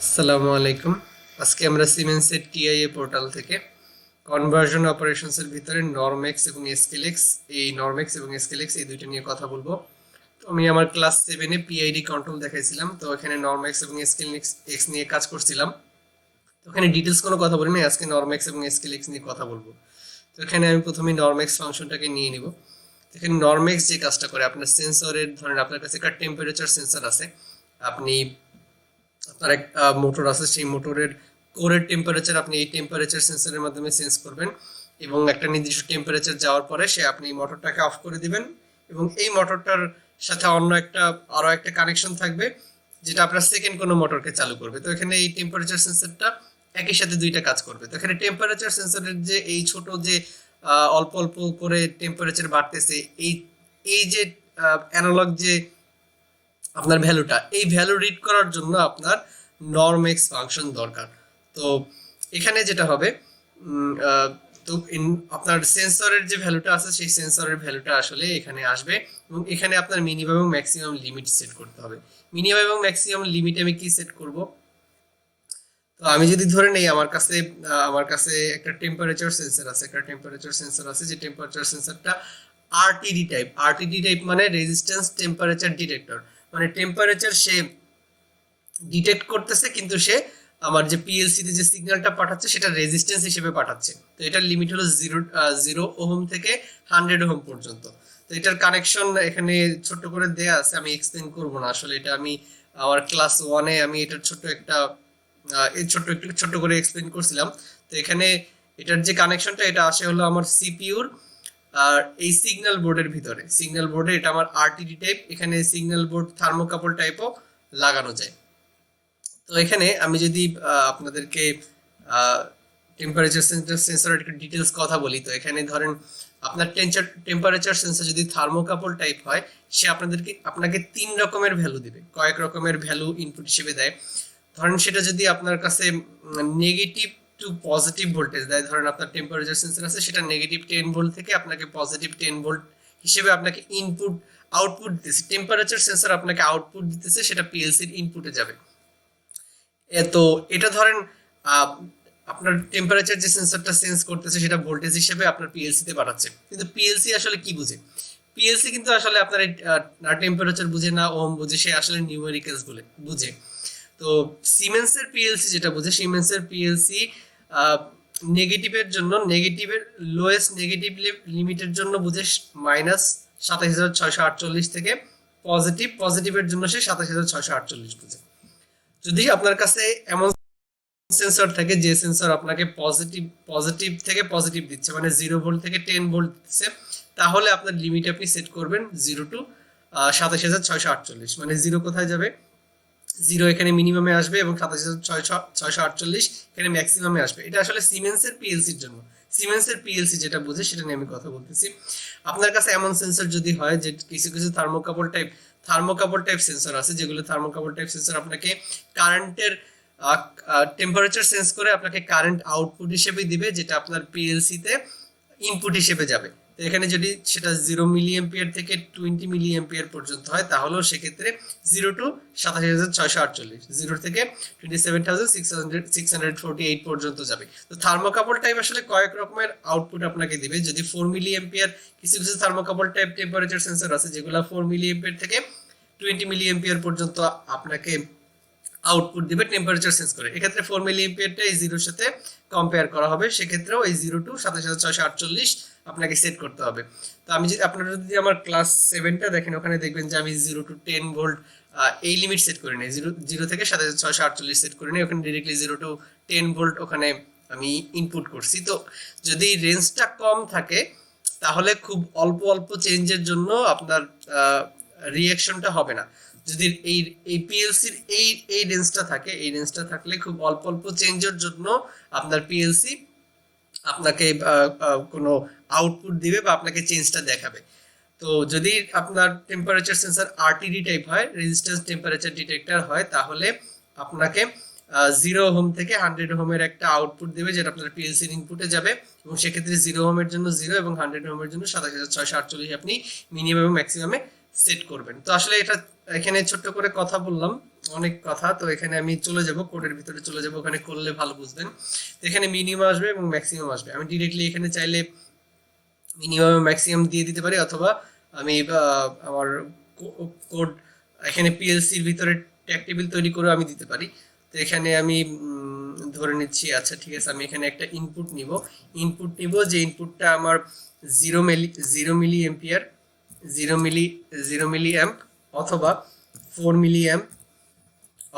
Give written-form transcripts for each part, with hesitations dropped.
আসসালামু আলাইকুম। আজকে আমরা সিমেন্স এর টিআইএ পোর্টাল থেকে কনভার্সন অপারেশনস এর ভিতরে নরমেক্স এবং এসকেলেক্স এই দুইটা নিয়ে কথা বলবো। তো আমি আমার ক্লাস 7 এ পিআইডি কন্ট্রোল দেখাইছিলাম, তো এখানে নরমেক্স এবং এসকেলেক্স নিয়ে কাজ করছিলাম। তো এখানে ডিটেইলস কোনো কথা বলিনি, আজকে নরমেক্স এবং এসকেলেক্স নিয়ে কথা বলবো। তো এখানে আমি প্রথমে নরমেক্স ফাংশনটাকে নিয়ে নিব। এখানে নরমেক্স যে কাজটা করে, আপনার সেন্সরের ধরেন আপনার কাছে একটা টেম্পারেচার সেন্সর আছে, আপনি আপনার একটা মোটর আছে, সেই মোটরের কোরের টেম্পারেচার আপনি এই টেম্পারেচার সেন্সরের মাধ্যমে সেন্স করবেন এবং একটা নির্দিষ্ট টেম্পারেচার যাওয়ার পরে আপনি মোটরটাকে অফ করে দিবেন এবং এই মোটরটার সাথে আরো একটা কানেকশন থাকবে যেটা আপনার সেকেন্ড কোনো মোটরকে চালু করবে। তো এখানে এই টেম্পারেচার সেন্সরটা একই সাথে দুইটা কাজ করবে। তো এখানে টেম্পারেচার সেন্সরের যে এই ছোট যে অল্প অল্প করে টেম্পারেচার বাড়তেছে, এই এই যে অ্যানালগ যে আপনার ভ্যালুটা, এই ভ্যালু রিড করার জন্য আপনার নরমেক্স ফাংশন দরকার। তো এখানে যেটা হবে, তো আপনার সেন্সরের যে ভ্যালুটা আছে সেই সেন্সরের ভ্যালুটা আসলে এখানে আসবে এবং এখানে আপনার মিনিমাম এবং ম্যাক্সিমাম লিমিট সেট করতে হবে। মিনিমাম এবং ম্যাক্সিমাম লিমিট আমি কি সেট করব? তো আমি যদি ধরে নেই আমার কাছে একটা টেম্পারেচার সেন্সর আছে, যে টেম্পারেচার সেন্সরটা আরটিডি টাইপ মানে রেজিস্ট্যান্স টেম্পারেচার ডিটেক্টর, মানে টেম্পারেচার সে ডিটেক্ট করতেছে কিন্তু সে আমার যে পিএলসি তে যে সিগন্যালটা পাঠাচ্ছে সেটা রেজিস্ট্যান্স হিসেবে পাঠাচ্ছে। তো এটার লিমিট হলো 0 ওহম থেকে 100 ওহম পর্যন্ত। তো এটার কানেকশন এখানে ছোট করে দেয়া আছে, আমি এক্সপ্লেইন করব না, আসলে এটা আমি আমার ক্লাস 1 এ আমি এটার ছোট করে এক্সপ্লেইন করছিলাম। তো এখানে এটার যে কানেকশনটা এটা আসে হলো আমার সিপিইউর আর এই সিগন্যাল বোর্ডের ভিতরে। সিগন্যাল বোর্ডে এটা আমার আরটিডি টাইপ, এখানে সিগন্যাল বোর্ড থার্মোকাপল টাইপও লাগানো যায়। তো এখানে আমি যদি আপনাদেরকে টেম্পারেচার সেন্সরের একটু ডিটেলস কথা বলি, তো এখানে ধরেন আপনার টেম্পারেচার সেন্সর যদি থার্মোকাপল টাইপ হয়, সে আপনাকে 3 রকমের ভ্যালু দিবে, কয়েক রকমের ভ্যালু ইনপুট হিসেবে দেয়। ধরেন সেটা যদি আপনার কাছে নেগেটিভ টু পজিটিভ ভোল্টেজ দেয়, ধরেন আপনার টেম্পারেচার সেন্সর আছে, সেটা নেগেটিভ 10 ভোল্ট থেকে আপনাকে পজিটিভ 10 ভোল্ট হিসেবে আপনাকে আউটপুট দিতেছে। টেম্পারেচার সেন্সর আপনাকে আউটপুট দিতেছে, সেটা পিএলসির ইনপুটে যাবে। তো এটা ধরেন আপনার টেম্পারেচার যে সেন্সরটা সেন্স করতেছে সেটা ভোল্টেজ হিসেবে আপনার পিএলসি তে পাঠাচ্ছে। কিন্তু পিএলসি আসলে কি বুঝে? পিএলসি কিন্তু আসলে আপনার টেম্পারেচার বুঝে না, ওহম বুঝে, সে আসলে নিউমেরিক্যালস বুঝে। তো সিমেন্সের পিএলসি যেটা বুঝে, সিমেন্সের পিএলসি নেগেটিভের লোয়েস্ট নেগেটিভ লিমিটের জন্য বুঝে -27,648 থেকে পজিটিভের জন্য সে 27,648 বুঝে। যদি আপনার কাছে এমন সেন্সর থাকে যে সেন্সর আপনাকে পজিটিভ থেকে পজিটিভ দিচ্ছে, মানে 0 ভোল্ট থেকে 10 ভোল্ট দিচ্ছে, তাহলে আপনার লিমিট আপনি সেট করবেন 0 টু 27,648। মানে 0 কোথায় যাবে? 0 এখানে মিনিমামে আসবে এবং 27,648 এখানে ম্যাক্সিমামে আসবে। এটা আসলে সিমেন্সের পিএলসির জন্য। সিমেন্সের পিএলসি যেটা বুঝে সেটা নিয়ে আমি কথা বলতেছি। আপনার কাছে এমন সেন্সর যদি হয় যে কিছু থার্মোকাপল টাইপ সেন্সর আছে, যেগুলো থার্মোকাপল টাইপ সেন্সর আপনাকে কারেন্টের টেম্পারেচার সেন্স করে আপনাকে কারেন্ট আউটপুট হিসেবে দিবে, যেটা আপনার পিএলসি তে ইনপুট হিসেবে যাবে। তো এখানে যদি সেটা 0 মিলি থেকে 20 মিলি পর্যন্ত হয়, তাহলেও সেক্ষেত্রে 0 টু 27,648, 0 থেকে 27,648 পর্যন্ত যাবে। তো থার্মোকাপল টাইপ আসলে কয়েক রকমের আউটপুট আপনাকে দিবে। যদি 4 মিলি, কিছু কিছু থার্মোকাপল টাইপ টেম্পারেচার সেন্সর আছে যেগুলো 4 মিলি থেকে 20 মিলি পর্যন্ত আপনাকে আউটপুট দিবে টেম্পারেচার সেন্স করে। এক্ষেত্রে 4 মিলি এই 0-র সাথে কম্পেয়ার করা হবে, সেক্ষেত্রেও এই 0 টু 27,648 আপনাকে সেট করতে হবে। তো আপনারা যদি আমার ক্লাস 7টা দেখেন, ওখানে দেখবেন যে আমি 0 টু 10 ভোল্ট এই লিমিট সেট করে নিই, 0 থেকে 27,648 সেট করে নিই, ওখানে ডিরেক্টলি 0 টু 10 ভোল্ট ওখানে আমি ইনপুট করছি। তো যদি রেঞ্জটা কম থাকে তাহলে খুব অল্প অল্প চেঞ্জের জন্য আপনার রিঅ্যাকশনটা হবে না। যদি এই পিএলসির এই রেঞ্জটা থাকে, এই রেঞ্জটা থাকলে খুব অল্প অল্প চেঞ্জের জন্য আপনার পিএলসি আপনাকে কোনো আউটপুট দিবে বা আপনাকে চেঞ্জটা দেখাবে। তো যদি আপনার টেম্পারেচার সেন্সর আরটিডি টাইপ হয়, রেজিস্ট্যান্স টেম্পারেচার ডিটেক্টর হয়, তাহলে আপনাকে 0 ওহম থেকে 100 ওহমের একটা আউটপুট দেবে, যেটা আপনার পিএলসির ইনপুটে যাবে এবং সেক্ষেত্রে 0 ওহমের জন্য 0 এবং 100 ওহমের জন্য 27,648 আপনি মিনিমাম এবং ম্যাক্সিমামে সেট করবেন। তো আসলে এটা এখানে ছোট্ট করে কথা বললাম, অনেক কথা, তো এখানে আমি চলে যাব কোডের ভিতরে চলে যাব, ওখানে করলে ভালো বুঝবেন। তো এখানে মিনিমাম আসবে এবং ম্যাক্সিমাম আসবে। আমি ডিরেক্টলি এখানে চাইলে মিনিমাম ম্যাক্সিমাম দিয়ে দিতে পারি, অথবা আমি আমার কোড এখানে পিএলসির ভিতরে ট্যাগ টেবিল তৈরি করে আমি দিতে পারি। তো এখানে আমি ধরে নিচ্ছি, আচ্ছা ঠিক আছে, আমি এখানে একটা ইনপুট নিব যে ইনপুটটা আমার 0 মিলি এম্পিয়ার, 0 মিলি অ্যাম্প, অথবা 4 মিলি অ্যাম্প,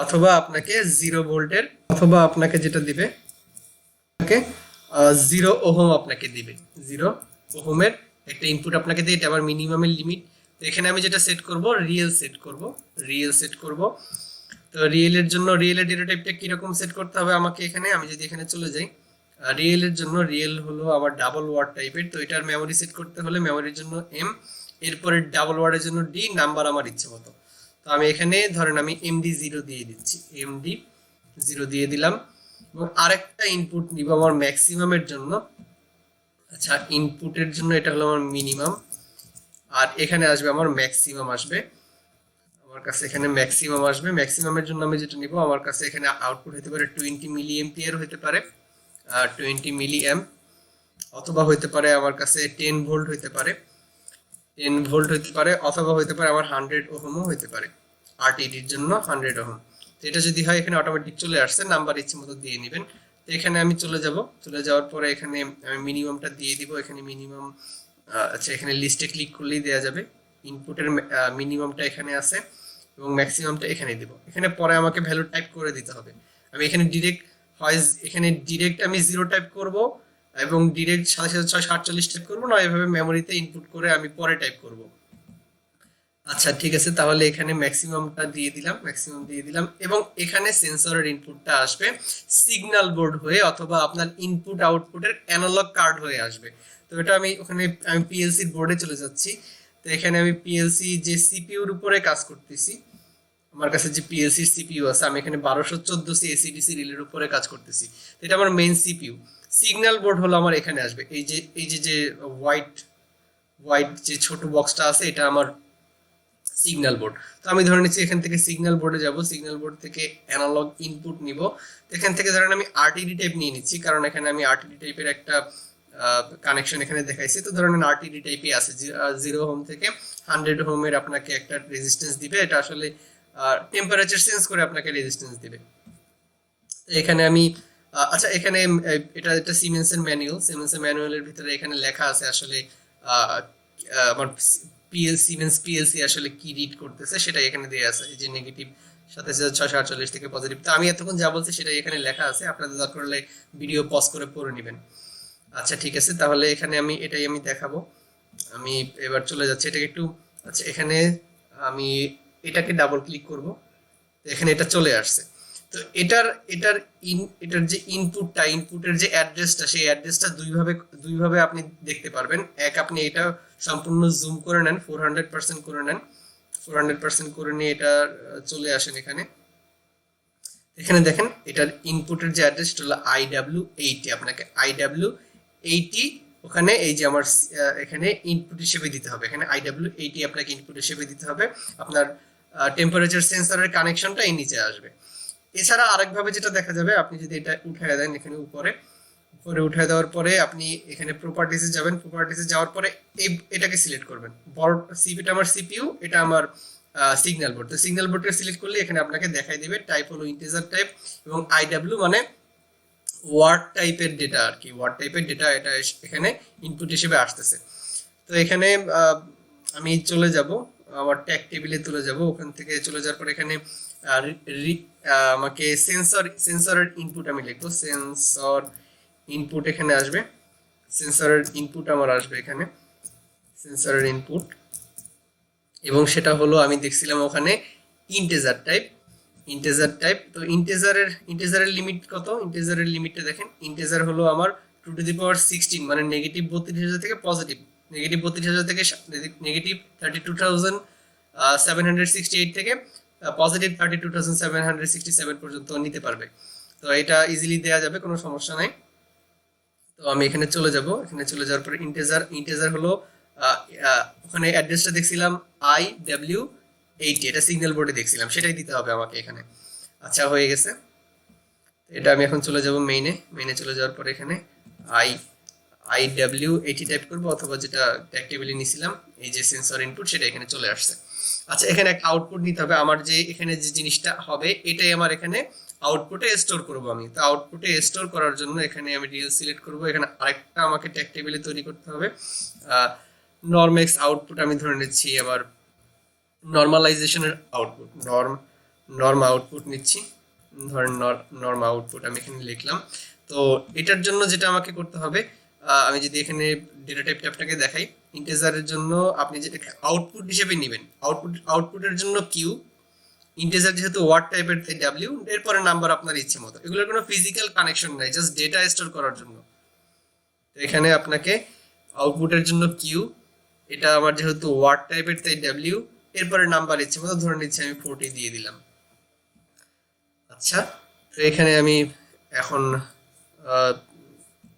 অথবা আপনাকে 0 ভোল্টের, অথবা আপনাকে যেটা দিবে আপনাকে 0 ওহম আপনাকে দিবে, 0 ওহমের একটা ইনপুট আপনাকে দিয়ে, এটা আমার মিনিমামের লিমিট। তো এখানে আমি যেটা সেট করব, রিয়েল সেট করব। তো রিয়েলের জন্য রিয়েলের ডেটা টাইপটা কিরকম সেট করতে হবে আমাকে, এখানে আমি যদি এখানে চলে যাই, রিয়েলের জন্য রিয়েল হলো আমার ডাবল ওয়ার্ড টাইপের। তো এটার মেমোরি সেট করতে হলে মেমোরির জন্য এম, এরপরে ডাবল ওয়ার্ডের জন্য ডি, নাম্বার আমার ইচ্ছে মতো। তো আমি এখানে ধরেন আমি MD0 দিয়ে দিচ্ছি, MD0 দিয়ে দিলাম। এবং আরেকটা ইনপুট নিব আমার ম্যাক্সিমামের জন্য। আচ্ছা, ইনপুটের জন্য এটা হলো আমার মিনিমাম, আর এখানে আসবে আমার ম্যাক্সিমাম আসবে। আমার কাছে এখানে ম্যাক্সিমাম আসবে। ম্যাক্সিমামের জন্য আমি যেটা নিব, আমার কাছে এখানে আউটপুট হতে পারে 20 মিলি এম্পিয়ার হতে পারে, 20 মিলি অ্যাম্প, অথবা হতে পারে আমার কাছে 10 ভোল্ট হতে পারে, 10 ভোল্ট হতে পারে, অথবা হতে পারে আমার 100 ওহমও হতে পারে, আরটিডির জন্য 100 ওহম। তো এটা যদি হয়, এখানে অটোমেটিক চলে আসছে, নাম্বার ইচ্ছে মতো দিয়ে নেবেন। তো এখানে আমি চলে যাওয়ার পরে এখানে আমি মিনিমামটা দিয়ে দিব। এখানে মিনিমাম, আচ্ছা এখানে লিস্টে ক্লিক করলেই দেওয়া যাবে। ইনপুটের মিনিমামটা এখানে আছে এবং ম্যাক্সিমামটা এখানে দিব। এখানে পরে আমাকে ভ্যালু টাইপ করে দিতে হবে। আমি এখানে ডিরেক্ট আমি 0 টাইপ করব, এবং ডিরেক্ট 7648 টাইপ করবো না, এভাবে মেমোরিতে ইনপুট করে আমি পরে টাইপ করব। আচ্ছা ঠিক আছে, তাহলে এখানে ম্যাক্সিমামটা দিয়ে দিলাম, এবং এখানে সেন্সরের ইনপুটটা আসবে সিগন্যাল বোর্ড হয়ে, অথবা আপনার ইনপুট আউটপুটের অ্যানালগ কার্ড হয়ে আসবে। তো এটা আমি পিএলসির বোর্ডে চলে যাচ্ছি। তো এখানে আমি পিএলসি যে সিপিইউর উপরে কাজ করতেছি, আমার কাছে যে পিএলসির সিপিইউ আছে, আমি এখানে 1214 এসিডিসি রিলের উপরে কাজ করতেছি। এটা আমার মেইন সিপিইউ। সিগন্যাল বোর্ড হলো আমার এখানে আসবে, এই যে হোয়াইট হোয়াইট যে ছোট বক্সটা আছে, এটা আমার সিগন্যাল বোর্ড। তো আমি ধরে নিচ্ছি এখান থেকে সিগন্যাল বোর্ডে যাব, সিগন্যাল বোর্ড থেকে অ্যানালগ ইনপুট নিব। এখান থেকে ধরেন আমি আরটিডি টাইপ নিয়ে নিচ্ছি, কারণ এখানে আমি আরটিডি টাইপের একটা কানেকশন এখানে দেখাইছি। তো ধরেন আরটিডি টাইপই আছে, 0 ওহম থেকে 100 ওহমের আপনাকে একটা রেজিস্ট্যান্স দিবে। এটা আসলে টেম্পারেচার সেন্স করে আপনাকে রেজিস্ট্যান্স দিবে। এখানে আমি আচ্ছা এখানে এটা একটা সিমেন্সের ম্যানুয়ালের ভিতরে এখানে লেখা আছে আসলে আমার সিমেন্স পিএলসি আসলে কি রিড করতেছে সেটা এখানে দেয়া আছে, এই যে নেগেটিভ 2748 থেকে পজিটিভ। তো আমি এতক্ষণ যা বলছি সেটা এখানে লেখা আছে, আপনাদের দরকার হলে ভিডিও পজ করে পড়ে নেবেন। আচ্ছা ঠিক আছে, তাহলে এখানে এটাই আমি দেখাবো। আমি এবার চলে যাচ্ছি এটাকে একটু, আচ্ছা এখানে আমি এটাকে ডাবল ক্লিক করব। তো এখানে এটা চলে আসছে। তো এটার যে ইনপুটের যে অ্যাড্রেসটা, সেই অ্যাড্রেসটা দুইভাবে আপনি দেখতে পারবেন। এক, আপনি এটা সম্পূর্ণ জুম করে নেন, 400% করে নেন, 400% করে নিয়ে এটা চলে আসেন এখানে। এখানে দেখেন এটার ইনপুটের যে অ্যাড্রেসটা হলো IW80, আপনাকে IW80 ওখানে এই যে আমার এখানে ইনপুট হিসেবে দিতে হবে। এখানে IW80 আপনাকে ইনপুট হিসেবে দিতে হবে। আপনার টেম্পারেচার সেন্সরের কানেকশনটা এই নিচে আসবে। এছাড়া আরেকভাবে যেটা দেখা যাবে, আপনি যদি এটা উঠায় দেন এখানে উপরে উঠায় দেওয়ার পরে আপনি এখানে প্রপার্টিসে যাবেন, প্রপার্টিসে যাওয়ার পরে এটাকে সিলেক্ট করবেন। বড় সিপিটা আমার সিপিইউ, এটা আমার সিগন্যাল বোর্ড। তো সিগন্যাল বোর্ডটা সিলেক্ট করলে এখানে আপনাকে দেখাই দিবে টাইপ হলো ইন্টিজার টাইপ, এবং আইডব্লিউ মানে ওয়ার্ড টাইপের ডেটা আর কি, ওয়ার্ড টাইপের ডেটা এটা এখানে ইনপুট হিসেবে আসতেছে। তো এখানে আমি চলে যাব আমার ট্যাগ টেবিলে চলে যাব। ওখান থেকে চলে যাওয়ার পর এখানে আমাকে সেন্সরের ইনপুট আমি লিখবো, সেন্সর ইনপুট এখানে আসবে, সেন্সরের ইনপুট আমার আসবে এখানে, সেন্সরের ইনপুট, এবং সেটা হলো আমি দেখছিলাম ওখানে ইন্টিজার টাইপ। তো ইন্টিজারের লিমিট কত, ইন্টিজারের লিমিটটা দেখেন, ইন্টিজার হলো আমার 2 to the power 16, মানে নেগেটিভ 32,000 থেকে পজিটিভ নেগেটিভ 32,000 থেকে নেগেটিভ 32,768 থেকে পজিটিভ 32,767 পর্যন্ত নিতে পারবে। তো এটা ইজিলি দেওয়া যাবে, কোনো সমস্যা নাই। তো আমি এখানে চলে যাব, এখানে চলে যাওয়ার পরে ইন্টিজার হলো ওখানে অ্যাড্রেসটা দেখছিলাম IW80 80 এটা সিগন্যাল বোর্ডে দেখছিলাম, সেটাই দিতে হবে আমাকে এখানে। আচ্ছা হয়ে গেছে, এটা আমি এখন চলে যাব মেইনে চলে যাওয়ার পর এখানে আই IW80 টাইপ করব, অথবা যেটা ট্যাক্টেবলি নিছিলাম এই যে সেন্সর ইনপুট, সেটা এখানে চলে আসছে। আচ্ছা এখানে একটা আউটপুট নিতে হবে, আমার যে এখানে যে জিনিসটা হবে এটাই আমার এখানে আউটপুটে স্টোর করব আমি। তো আউটপুটে স্টোর করার জন্য এখানে আমি রিয়েল সিলেক্ট করব। এখানে আরেকটা আমাকে ট্যাক্টেবলি তৈরি করতে হবে, নরমেক্স আউটপুট আমি ধরে নিচ্ছি। আবার নর্মালাইজেশনের আউটপুট, নর্ম আউটপুট নিচ্ছি, ধরেন নর্ম আউটপুট আমি এখানে লিখলাম। তো এটার জন্য যেটা আমাকে করতে হবে, আমি যদি এখানে ডেটা টাইপটা আপনাকে দেখাই, ইন্টিজারের জন্য আপনি যেটা আউটপুট হিসেবে নেবেন, আউটপুটের জন্য কিউ, ইন্টিজার যেহেতু ওয়ার্ড টাইপের তাই ডাব্লিউ, এরপরে নাম্বার আপনার ইচ্ছে মতো। এগুলোর কোনো ফিজিক্যাল কানেকশন নাই, জাস্ট ডেটা স্টোর করার জন্য। তো এখানে আপনাকে আউটপুটের জন্য কিউ, এটা আমার যেহেতু ওয়ার্ড টাইপের তাই ডাব্লিউ, এরপরে নাম্বার ইচ্ছে মতো ধরে নিচ্ছি আমি 40 দিয়ে দিলাম। আচ্ছা তো এখানে আমি এখন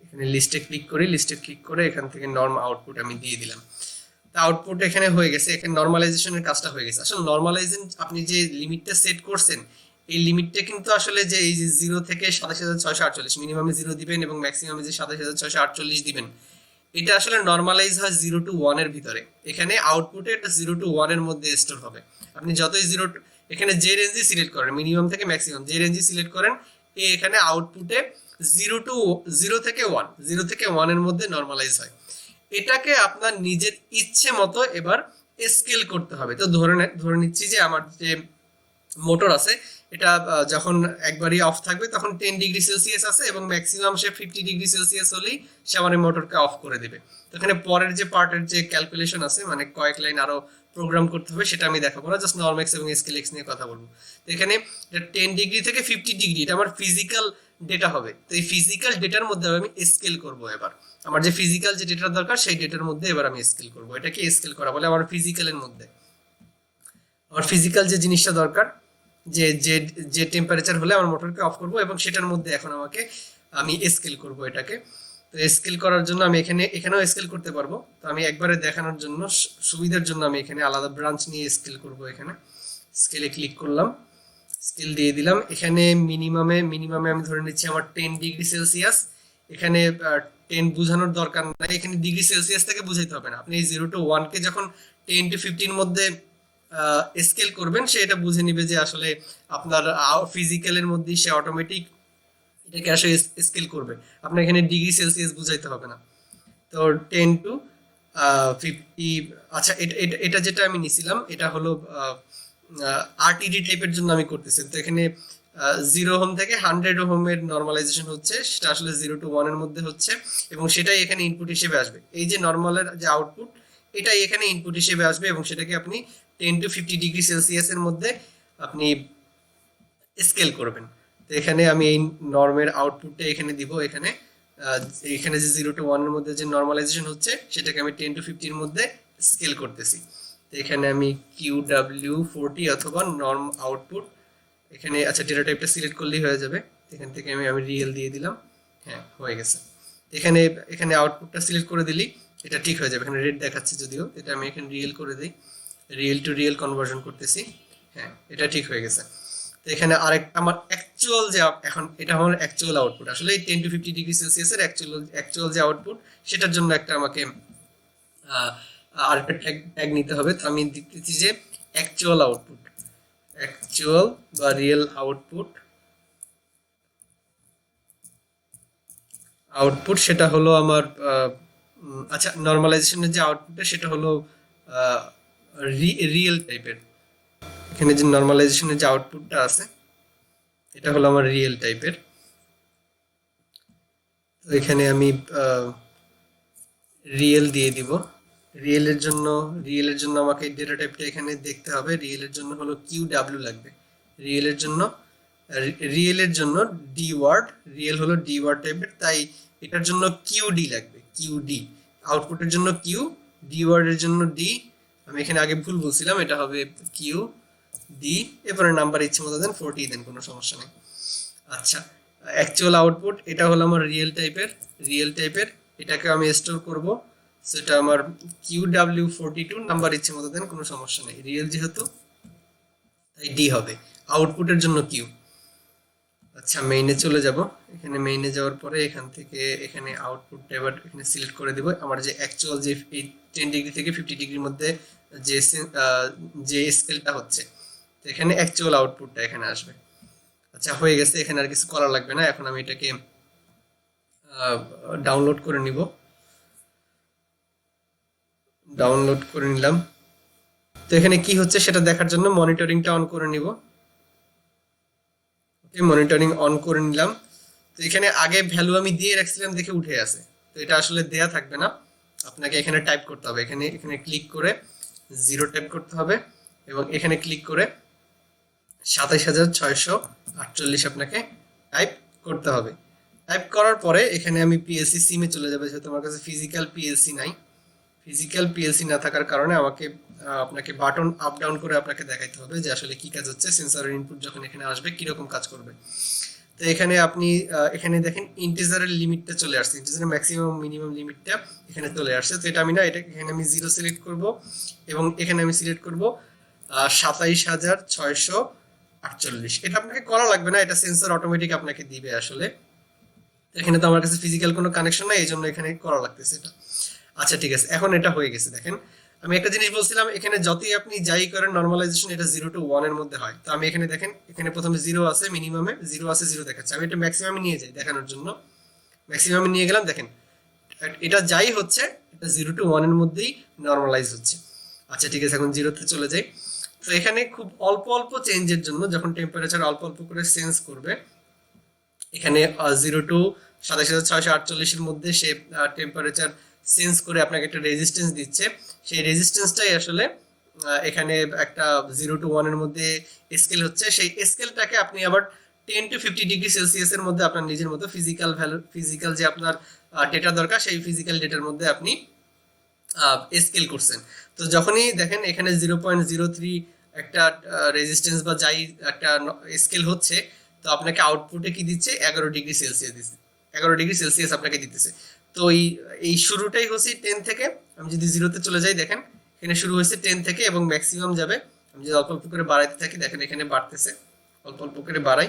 এখানে লিস্টে ক্লিক করি, লিস্টে ক্লিক করে এখান থেকে নর্ম আউটপুট আমি দিয়ে দিলাম। তা আউটপুট এখানে হয়ে গেছে, এখানে নর্মালাইজেশনের কাজটা হয়ে গেছে। আসলে নর্মালাইজেশন আপনি যে লিমিটটা সেট করছেন, এই লিমিটটা কিন্তু আসলে যে এই যে 0 থেকে 27,648, মিনিমামে 0 দিবেন এবং ম্যাক্সিমামে যে 27,648 দিবেন, এটা আসলে নর্মালাইজ হয় 0 to 1 এর ভিতরে। এখানে আউটপুটে এটা 0 to 1 এর মধ্যে স্টোর হবে। আপনি যতই এখানে যে রেঞ্জে সিলেক্ট করেন, মিনিমাম থেকে ম্যাক্সিমাম যে রেঞ্জে সিলেক্ট করেন, এখানে আউটপুটে 0 থেকে 1 এর মধ্যে নর্মালাইজ হয়। এটাকে আপনার নিজের ইচ্ছে মতো এবার স্কেল করতে হবে। তো ধরে নিচ্ছি যে আমার যে মোটর আছে, এটা যখন একবারই অফ থাকবে তখন 10 ডিগ্রি সেলসিয়াস আছে এবং ম্যাক্সিমাম সে 50 ডিগ্রি সেলসিয়াস হলেই সে আমার এই মোটরকে অফ করে দেবে। তো এখানে পরের যে পার্টের যে ক্যালকুলেশন আছে, মানে কয়েক লাইন আরো প্রোগ্রাম করতে হবে, সেটা আমি দেখাবো না, জাস্ট নরমেক্স এবং স্কেলেক্স নিয়ে কথা বলবো। তো এখানে 10 ডিগ্রি থেকে 50 ডিগ্রি এটা আমার ফিজিক্যাল ডেটা হবে। তো এই ফিজিক্যাল ডেটার মধ্যে আমি স্কেল করব। এবার আমার যে ফিজিক্যাল যে ডেটার দরকার সেই ডেটার মধ্যে এবার আমি স্কেল করব। এটাকে স্কেল করা বলে। আমার ফিজিক্যালের মধ্যে আমার ফিজিক্যাল যে জিনিসটা দরকার, যে যে যে টেম্পারেচার হলে আমার মোটরকে অফ করব, এবং সেটার মধ্যে এখন আমাকে আমি স্কেল করব এটাকে। তো স্কেল করার জন্য আমি এখানেও স্কেল করতে পারবো। তো আমি একবারে দেখানোর জন্য সুবিধার জন্য আমি এখানে আলাদা ব্রাঞ্চ নিয়ে স্কেল করব। এখানে স্কেলে ক্লিক করলাম, স্কেল দিয়ে দিলাম। এখানে মিনিমামে আমি ধরে নিচ্ছি আমার 10 ডিগ্রি সেলসিয়াস। এখানে 10 বোঝানোর দরকার নাই, এখানে ডিগ্রি সেলসিয়াস থেকে বুঝাইতে হবে না। আপনি 0 to 1 কে যখন 10 to 50 মধ্যে স্কেল করবেন, সে এটা বুঝে নিবে যে আসলে আপনার ফিজিক্যালের মধ্যে সে অটোমেটিক এটাকে আসলে স্কেল করবে। আপনার এখানে ডিগ্রি সেলসিয়াস বুঝাইতে হবে না। তো 10 to 50। আচ্ছা এটা যেটা আমি নিছিলাম এটা হলো আরটিডি টাইপের জন্য আমি করতেছি। তো এখানে 0 ওহম থেকে 100 ওহমের নর্মালাইজেশন হচ্ছে, সেটা আসলে 0 to 1 এর মধ্যে হচ্ছে, এবং সেটাই এখানে ইনপুট হিসেবে আসবে। এই যে নর্মালের যে আউটপুট, এটাই এখানে ইনপুট হিসেবে আসবে, এবং সেটাকে আপনি 10 to 50 ডিগ্রি সেলসিয়াসের মধ্যে আপনি স্কেল করবেন। তো এখানে আমি এই নর্মের আউটপুটটা এখানে দিব। এখানে যে 0 to 1 এর মধ্যে যে নর্মালাইজেশন হচ্ছে, সেটাকে আমি 10 to 50 এর মধ্যে স্কেল করতেছি। তো এখানে আমি QW40 অথবা নর্ম আউটপুট এখানে, আচ্ছা ডেটা টাইপটা সিলেক্ট করলেই হয়ে যাবে। এখান থেকে আমি রিয়েল দিয়ে দিলাম। হ্যাঁ হয়ে গেছে। এখানে আউটপুটটা সিলেক্ট করে দিলি এটা ঠিক হয়ে যাবে। এখানে রেড দেখাচ্ছে যদিও, এটা আমি এখানে রিয়েল করে দিই, রিয়েল টু রিয়েল কনভার্সন করতেছি। হ্যাঁ এটা ঠিক হয়ে গেছে। তো এখানে আরেকটা আমার অ্যাকচুয়াল যে এখন এটা আমার অ্যাকচুয়াল আউটপুট, আসলে এই 10 to 50 ডিগ্রি সেলসিয়াসের অ্যাকচুয়াল যে আউটপুট, সেটার জন্য একটা আমাকে আরেকটা ট্যাগ নিতে হবে। তো আমি দিতেছি যে অ্যাকচুয়াল বা রিয়েল আউটপুট সেটা হলো আমার আচ্ছা নর্মালাইজেশনের যে আউটপুটটা সেটা হলো রিয়েল টাইপের। এখানে যে নর্মালাইজেশনের যে আউটপুটটা আছে এটা হলো আমার রিয়েল টাইপের। তো এখানে আমি রিয়েল দিয়ে দিব। রিয়েলের জন্য আমাকে ডেটা টাইপটা এখানে দেখতে হবে। রিয়েলের জন্য হলো QW লাগবে। রিয়েলের জন্য ডি ওয়ার্ড, রিয়েল হলো ডি ওয়ার্ড টাইপের, তাই এটার জন্য QD লাগবে। QD আউটপুটের জন্য Q, ডি ওয়ার্ডের জন্য ডি। আমি এখানে আগে ভুল বলছিলাম, এটা হবে QD। এরপরে নাম্বার ইচ্ছে মতো দেন, 40 দেন, কোনো সমস্যা নেই। আচ্ছা অ্যাকচুয়াল আউটপুট এটা হলো আমার রিয়েল টাইপের, এটাকে আমি স্টোর করব। সেটা আমার QW42, নাম্বার ইচ্ছে মতো দেন, কোনো সমস্যা নেই, রিয়েল যেহেতু। তাই ডি হবে। আউটপুটের জন্য কিউ। আচ্ছা, মেইনে চলে যাব। এখানে মেইনে যাওয়ার পরে এখান থেকে এখানে আউটপুটটা এবার এখানে সিলেক্ট করে দেব। আমার যে অ্যাকচুয়াল যে এই 10 ডিগ্রি থেকে 50 ডিগ্রির মধ্যে যে যে স্কেলটা হচ্ছে, তো এখানে অ্যাকচুয়াল আউটপুটটা এখানে আসবে। আচ্ছা, হয়ে গেছে, এখানে আর কিছু করা লাগবে না। এখন আমি এটাকে ডাউনলোড করে নিব। ডাউনলোড করে নিলাম। তো এখানে কি হচ্ছে সেটা দেখার জন্য মনিটরিংটা অন করে নিব। ওকে, মনিটরিং অন করে নিলাম। তো এখানে আগে ভ্যালু আমি দিয়ে রাখছিলাম দেখে উঠে আসে, তো এটা আসলে দেয়া থাকবে না, আপনাকে এখানে টাইপ করতে হবে। এখানে এখানে ক্লিক করে 0 টাইপ করতে হবে এবং এখানে ক্লিক করে 27,648 আপনাকে টাইপ করতে হবে। টাইপ করার পরে এখানে আমি পিএলসি সিমে চলে যাবে, যেহেতু আমার কাছে ফিজিক্যাল পিএলসি নাই। ফিজিক্যাল পিএলসি না থাকার কারণে আমাকে আপনাকে বাটন আপ ডাউন করে আপনাকে দেখাইতে হবে যে আসলে কি কাজ হচ্ছে, সেন্সরের ইনপুট যখন এখানে আসবে কিরকম কাজ করবে। তো এখানে আপনি এখানে দেখেন ইন্টিজারের লিমিটটা চলে আসছে, ইন্টিজারের ম্যাক্সিমাম মিনিমাম লিমিটটা এখানে চলে আসছে। তো এটা আমি না, এটা এখানে আমি 0 সিলেক্ট করব এবং এখানে আমি সিলেক্ট করব 27,648। এটা আপনাকে করা লাগবে না, এটা সেন্সর অটোমেটিক আপনাকে দিবে আসলে। এখানে তো আমার কাছে ফিজিক্যাল কোনো কানেকশন নাই, এই জন্য এখানে করা লাগতেছে এটা। আচ্ছা ঠিক আছে, এখন এটা হয়ে গেছে। দেখেন আমি একটা জিনিস বলছিলাম, এখানে যতই আপনি যাই করেন নরমালাইজেশন এটা 0 to 1 এর মধ্যে হয়। তো আমি এখানে দেখেন, এখানে প্রথমে 0 আছে, মিনিমামে 0 আছে, 0 দেখাচ্ছে। আমি এটা ম্যাক্সিমামে নিয়ে যাই দেখানোর জন্য, ম্যাক্সিমামে নিয়ে গেলাম। দেখেন এটা যাই হচ্ছে, এটা 0 to 1 এর মধ্যেই নরমালাইজ হচ্ছে। আচ্ছা ঠিক আছে, এখন 0 তে চলে যাই। তো এখানে খুব অল্প অল্প চেঞ্জের জন্য, যখন টেম্পারেচার অল্প অল্প করে চেঞ্জ করবে, এখানে 0 to 27,648 এর মধ্যে সে টেম্পারেচার চেঞ্জ করে আপনাকে একটা রেজিস্ট্যান্স দিচ্ছে। সেই রেজিস্ট্যান্সটাই আসলে এখানে একটা 0 to 1 এর মধ্যে স্কেল হচ্ছে। সেই স্কেলটাকে আপনি আবার 10 to 50 ডিগ্রি সেলসিয়াসের মধ্যে আপনার নিজের মতো ফিজিক্যাল ভ্যালু, ফিজিক্যাল যে আপনার ডেটা দরকার, সেই ফিজিক্যাল ডেটার মধ্যে আপনি স্কেল করছেন। তো যখনই দেখেন এখানে 0.03 একটা রেজিস্ট্যান্স বা যাই একটা স্কেল হচ্ছে, তো আপনাকে আউটপুটে কি দিচ্ছে, 11 ডিগ্রি সেলসিয়াস দিচ্ছে, 11 ডিগ্রি সেলসিয়াস আপনাকে দিতেছে। তো এই শুরুটাই হচ্ছে 10 থেকে। আমি যদি 0 তে চলে যাই, দেখেন এখানে শুরু হয়েছে 10 থেকে এবং ম্যাক্সিমাম যাবে। আমি যদি অল্প অল্প করে বাড়াইতে থাকি, দেখেন এখানে বাড়তেছে, অল্প অল্প করে বাড়াই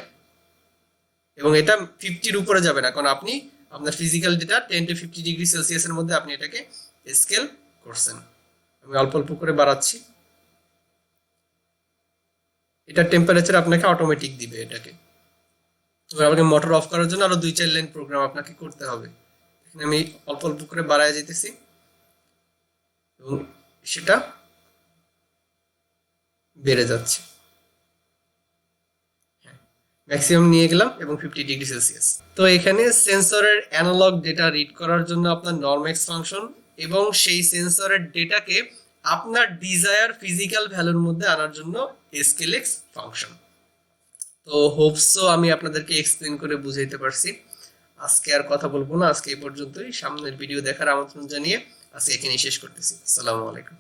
এবং এটা 50-র উপরে যাবে না, কারণ আপনি আপনার ফিজিক্যাল ডেটা 10 to 50 ডিগ্রি সেলসিয়াসের মধ্যে আপনি এটাকে স্কেল করছেন। আমি অল্প অল্প করে বাড়াচ্ছি। এটা টেম্পারেচার আপনাকে অটোমেটিক দিবে এটাকে। এবার আপনাকে মোটর অফ করার জন্য আরো 2-4 লাইন প্রোগ্রাম আপনাকে করতে হবে। এখানে আমি অল্প অল্প করে বাড়ায় যেতেছি এবং সেটা বেড়ে যাচ্ছে। ম্যাক্সিমাম নিয়ে গেলাম এবং 50 ডিগ্রি সেলসিয়াস। তো এখানে সেন্সরের অ্যানালগ ডেটা রিড করার জন্য আপনার নরম্যাক্স ফাংশন এবং সেই সেন্সরের ডেটাকে আপনার ডিজায়ার ফিজিক্যাল ভ্যালুর মধ্যে আনার জন্য এসকেলেক্স ফাংশন। তো হোপসো আমি আপনাদেরকে এক্সপ্লেন করে বুঝাইতে পারছি। আজকে আর কথা বলবো না, আজকে এই পর্যন্তই। সামনের ভিডিও দেখার আমন্ত্রণ জানিয়ে আজকে এখানেই শেষ করতেছি। আসসালামু আলাইকুম।